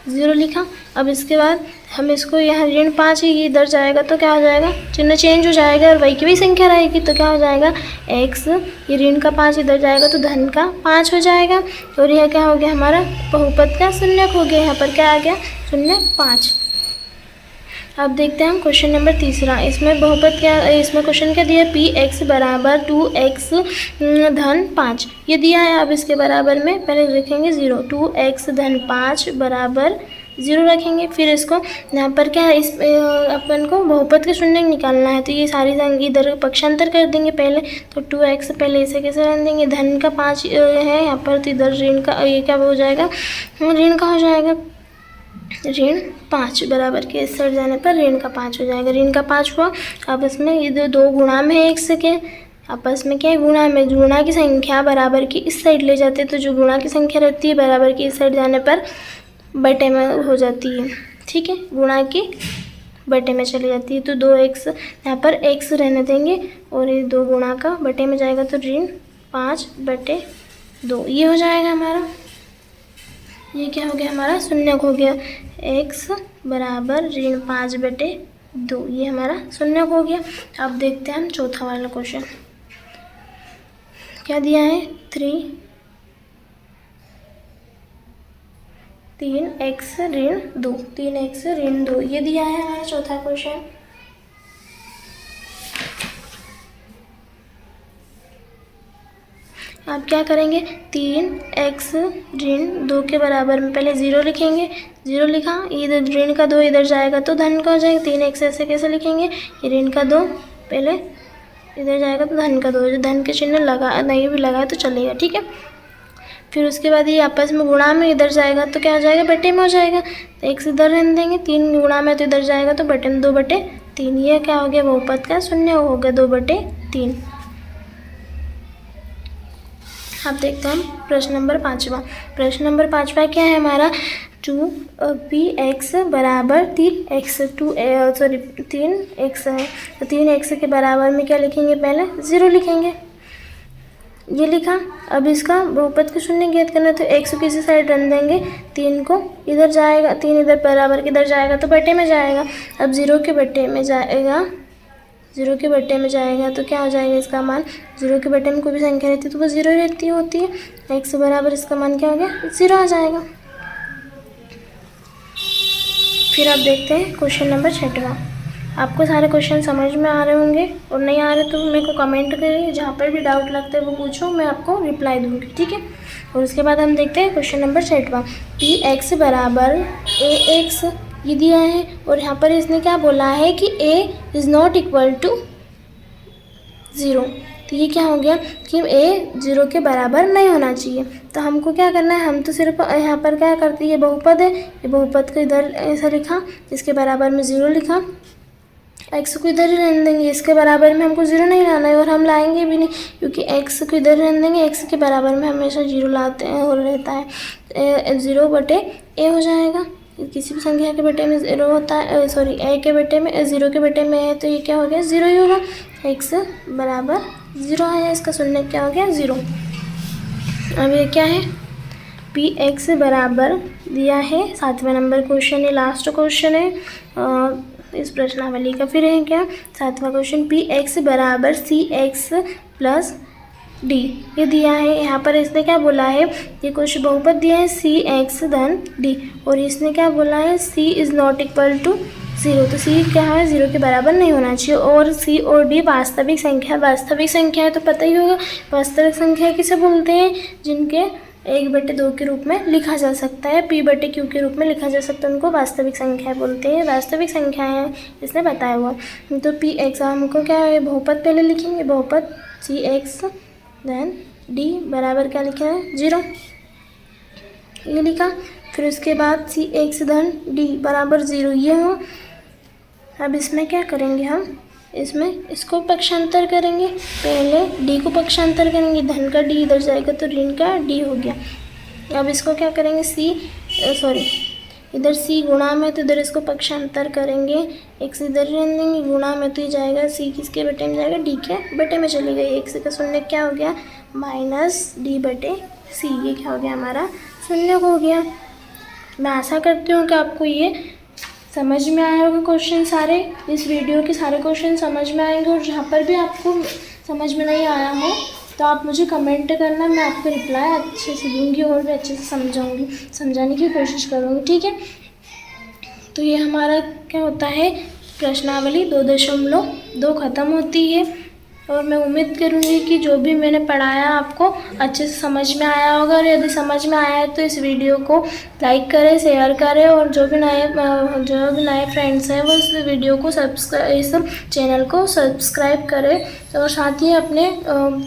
Speaker 1: 0 लिखा। अब इसके बाद हम इसको, यहाँ ऋण 5 है, ये इधर जाएगा तो क्या हो जाएगा, चिन्ह चेंज हो जाएगा और वही की वही संख्या रहेगी। तो क्या हो जाएगा, x, ये ऋण का 5 इधर जाएगा तो धन का 5 हो जाएगा। और यह क्या हो गया हमारा, बहुपद का शून्यक हो गया। यहाँ पर क्या आ गया, 0 5। अब देखते हैं हम क्वेश्चन नंबर 3। इसमें बहुपद क्या, इसमें क्वेश्चन क्या दिया है, Px बराबर 2x धन 5 ये दिया है। अब इसके बराबर में पहले लिखेंगे 0। 2x धन 5 बराबर 0 रखेंगे। फिर इसको यहाँ पर क्या है, इस अपन को बहुपद के शून्य निकालना है, तो ये सारी इधर पक्षांतर कर देंगे पहले। तो 2x पहले इसे कैसे रख देंगे, धन का 5 है यहाँ पर, तो इधर ऋण का ये क्या हो जाएगा, ऋण का हो जाएगा, ऋण 5 बराबर के इस साइड जाने पर ऋण का 5 हो जाएगा। ऋण का 5 हुआ। अब इसमें ये दो गुणा में है x के, आपस में क्या है, गुणा में, गुणा की संख्या बराबर की इस साइड ले जाते हैं, तो जो गुणा की संख्या रहती है बराबर की इस साइड जाने पर बटे में हो जाती है। ठीक है, गुणा की बटे में चली जाती है। तो 2x यहाँ पर x रहने देंगे और ये 2 गुणा का बटे में जाएगा, तो ऋण 5/2 ये हो जाएगा हमारा। ये क्या हो गया हमारा, शून्यक हो गया, x बराबर ऋण 5/2 ये हमारा शून्यक हो गया। अब देखते हैं हम चौथा वाला क्वेश्चन क्या दिया है, 3x ऋण 2, 3x ऋण 2 ये दिया है हमारा चौथा क्वेश्चन। आप क्या करेंगे, 3x ऋण 2 के बराबर में पहले 0 लिखेंगे, 0 लिखा, इधर ऋण का 2 इधर जाएगा तो धन का हो जाएगा। 3x ऐसे कैसे लिखेंगे, ये ऋण का 2 पहले इधर जाएगा तो धन का 2, जो धन के चिन्ह लगा नहीं भी लगाए तो चलेगा। ठीक है, फिर उसके बाद ये आपस में गुणा में इधर जाएगा तो क्या हो जाएगा, बटे में हो जाएगा। तो x इधर रहने देंगे, 3 गुणा में तो इधर जाएगा तो बटे में 2/3, ये क्या हो गया, बहुपद का शून्य हो गया 2/3। अब देखते हैं हम प्रश्न नंबर 5वां। प्रश्न नंबर 5वां क्या है हमारा, 2px बराबर 3x 3x है, तो 3x के बराबर में क्या लिखेंगे, पहले 0 लिखेंगे, ये लिखा। अब इसका बहुपद के शून्य ज्ञात करना, तो x को किसी साइड रन देंगे, 3 को इधर जाएगा, 3 इधर बराबर के इधर जाएगा तो बटे में जाएगा। अब 0 के बटे में जाएगा, 0 के बटे में जाएगा तो क्या हो जाएगा, इसका मान 0 के बटे में कोई भी संख्या रहती है तो वो 0 रहती होती है। x बराबर इसका मान क्या हो गया, 0 आ जाएगा। फिर आप देखते हैं क्वेश्चन नंबर 6वां। आपको सारे क्वेश्चन समझ में आ रहे होंगे, और नहीं आ रहे तो मेरे को कमेंट करिए, जहाँ पर भी डाउट लगता है वो पूछो, मैं आपको रिप्लाई दूँगी। ठीक है, और उसके बाद हम देखते हैं क्वेश्चन नंबर 6वां। px बराबर ax ये दिया है, और यहाँ पर इसने क्या बोला है कि a is not equal to 0, तो ये क्या हो गया कि a 0 के बराबर नहीं होना चाहिए। तो हमको क्या करना है, हम तो सिर्फ यहाँ पर क्या करते हैं, ये बहुपद है, ये बहुपद को इधर ऐसा लिखा, इसके बराबर में 0 लिखा, x को इधर ही रहने देंगे, इसके बराबर में हमको 0 नहीं लाना है, और हम लाएंगे भी नहीं, क्योंकि x को इधर रहने देंगे, x के बराबर में हमेशा 0 लाते हैं और रहता है, 0/a हो जाएगा। किसी भी संख्या के बटे में 0 होता है, सॉरी a के बटे में 0 के बटे में है, तो ये क्या हो गया, 0 ही होगा। x बराबर 0 आया, इसका शून्य क्या हो गया, 0। अब ये क्या है, px बराबर दिया है 7वें नंबर क्वेश्चन, ये लास्ट क्वेश्चन है इस प्रश्नावली का। फिर है क्या 7वां क्वेश्चन, px बराबर cx प्लस d ये दिया है। यहाँ पर इसने क्या बोला है, ये कुछ बहुपद दिया है cx धन d, और इसने क्या बोला है, c is not equal to 0, तो c क्या है, 0 के बराबर नहीं होना चाहिए। और c और d वास्तविक संख्या, वास्तविक संख्या है तो पता ही होगा, वास्तविक संख्या किसे बोलते हैं, जिनके 1/2 के रूप में लिखा जा सकता है, p/q के रूप में लिखा जा सकता है, उनको वास्तविक संख्या बोलते हैं, वास्तविक संख्याएं हैं, इसने बताया हुआ। तो px हमको क्या है, बहुपद पहले लिखेंगे, बहुपद cx देन d बराबर क्या लिखा है, 0 ये लिखा। फिर उसके बाद cx धन d बराबर 0 ये हो। अब इसमें क्या करेंगे हम, इसमें इसको पक्षांतर करेंगे, पहले d को पक्षांतर करेंगे, धन का d इधर जाएगा तो ऋण का d हो गया। अब इसको क्या करेंगे, इधर c गुणा में तो इधर इसको पक्षांतर करेंगे, x इधर रहने देंगे, गुणा में तो ये जाएगा c किसके बटे में जाएगा, d के बटे में चली गई, x का शून्य क्या हो गया, -d/c, ये क्या हो गया हमारा, शून्य हो गया। मैं आशा करती हूँ कि आपको ये समझ में आया होगा क्वेश्चन सारे, इस वीडियो के सारे क्वेश्चन समझ में आएंगे, और जहाँ पर भी आपको समझ में नहीं आया हो तो आप मुझे कमेंट करना, मैं आपको रिप्लाई अच्छे से दूंगी और भी अच्छे से समझाने की कोशिश करूँगी। ठीक है, तो ये हमारा क्या होता है, प्रश्नावली 2.2 ख़त्म होती है। और मैं उम्मीद करूँगी कि जो भी मैंने पढ़ाया आपको अच्छे से समझ में आया होगा। और यदि समझ में आया है तो इस वीडियो को लाइक करें, शेयर करें, और जो भी नए फ्रेंड्स हैं वो इस वीडियो को इस चैनल को सब्सक्राइब करें, और साथ ही अपने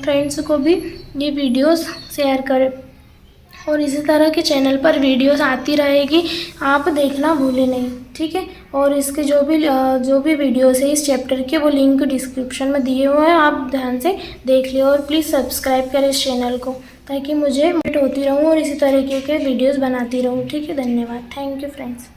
Speaker 1: फ्रेंड्स को भी ये वीडियोस शेयर करें। और इसी तरह के चैनल पर वीडियोस आती रहेगी, आप देखना भूलें नहीं, ठीक है। और इसके जो भी वीडियोस है इस चैप्टर के, वो लिंक डिस्क्रिप्शन में दिए हुए हैं, आप ध्यान से देख लियो। और प्लीज़ सब्सक्राइब करें इस चैनल को, ताकि मुझे मोटिवेट होती रहूँ और इसी तरीके के वीडियोस बनाती रहूँ, ठीक है। धन्यवाद, थैंक यू फ्रेंड्स।